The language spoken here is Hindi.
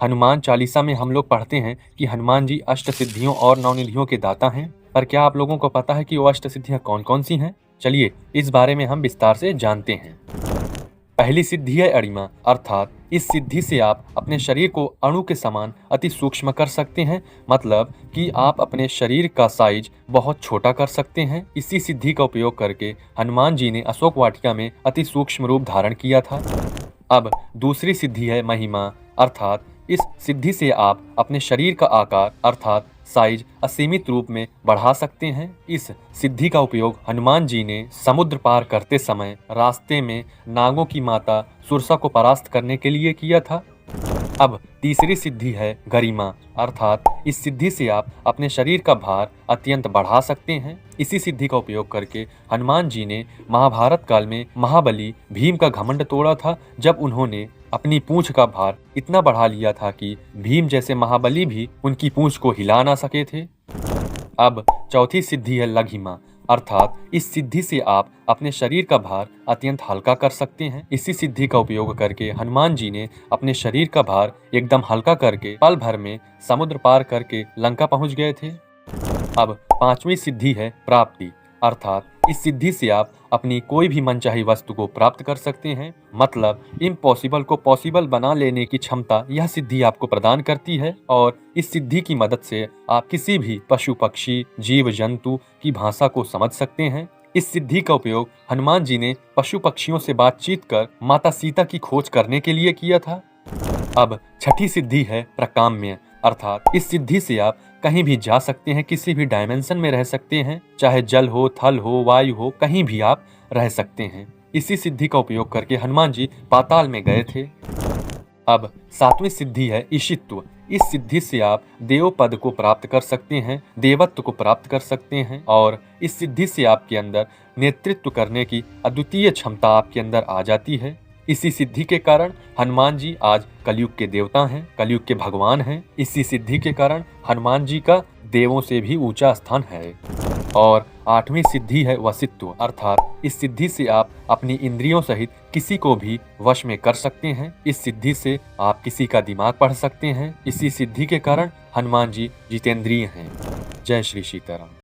हनुमान चालीसा में हम लोग पढ़ते हैं कि हनुमान जी अष्ट सिद्धियों और नवनिधियों के दाता हैं। पर क्या आप लोगों को पता है कि वो अष्ट सिद्धियां कौन कौन सी हैं? चलिए इस बारे में हम विस्तार से जानते हैं। पहली सिद्धि है अणिमा, अर्थात इस सिद्धि से आप अपने शरीर को अणु के समान अति सूक्ष्म कर सकते हैं। मतलब कि आप अपने शरीर का साइज बहुत छोटा कर सकते हैं। इसी सिद्धि का उपयोग करके हनुमान जी ने अशोक वाटिका में अति सूक्ष्म रूप धारण किया था। अब दूसरी सिद्धि है महिमा, अर्थात इस सिद्धि से आप अपने शरीर का आकार अर्थात साइज असीमित रूप में बढ़ा सकते हैं। इस सिद्धि का उपयोग हनुमान जी ने समुद्र पार करते समय रास्ते में नागों की माता सुरसा को परास्त करने के लिए किया था। अब तीसरी सिद्धि है गरिमा, अर्थात इस सिद्धि से आप अपने शरीर का भार अत्यंत बढ़ा सकते हैं। इसी सिद्धि का उपयोग करके हनुमान जी ने महाभारत काल में महाबली भीम का घमंड तोड़ा था, जब उन्होंने अपनी पूंछ का भार इतना बढ़ा लिया था कि भीम जैसे महाबली भी उनकी पूंछ को हिला ना सके थे। अब चौथी सिद्धि है लघिमा, अर्थात इस सिद्धि से आप अपने शरीर का भार अत्यंत हल्का कर सकते हैं। इसी सिद्धि का उपयोग करके हनुमान जी ने अपने शरीर का भार एकदम हल्का करके पल भर में समुद्र पार करके लंका पहुंच गए थे। अब पांचवी सिद्धि है प्राप्ति, अर्थात इस सिद्धि से आप अपनी कोई भी मनचाही वस्तु को प्राप्त कर सकते हैं। मतलब इम्पॉसिबल को पॉसिबल बना लेने की क्षमता यह सिद्धि आपको प्रदान करती है और इस सिद्धि की मदद से आप किसी भी पशु पक्षी जीव जंतु की भाषा को समझ सकते हैं। इस सिद्धि का उपयोग हनुमान जी ने पशु पक्षियों से बातचीत कर माता सीता की खोज करने के लिए किया था। अब छठी सिद्धि है प्रकाम्य, अर्थात इस सिद्धि से आप कहीं भी जा सकते हैं, किसी भी डायमेंशन में रह सकते हैं, चाहे जल हो थल हो वायु हो, कहीं भी आप रह सकते हैं। इसी सिद्धि का उपयोग करके हनुमान जी पाताल में गए थे। अब सातवीं सिद्धि है ईशित्व। इस सिद्धि से आप देव पद को प्राप्त कर सकते हैं, देवत्व को प्राप्त कर सकते हैं और इस सिद्धि से आपके अंदर नेतृत्व करने की अद्वितीय क्षमता आपके अंदर आ जाती है। इसी सिद्धि के कारण हनुमान जी आज कलयुग के देवता हैं, कलयुग के भगवान हैं। इसी सिद्धि के कारण हनुमान जी का देवों से भी ऊंचा स्थान है। और आठवीं सिद्धि है वशित्व, अर्थात इस सिद्धि से आप अपनी इंद्रियों सहित किसी को भी वश में कर सकते हैं। इस सिद्धि से आप किसी का दिमाग पढ़ सकते हैं। इसी सिद्धि के कारण हनुमान जी जितेंद्रिय हैं। जय श्री सीताराम।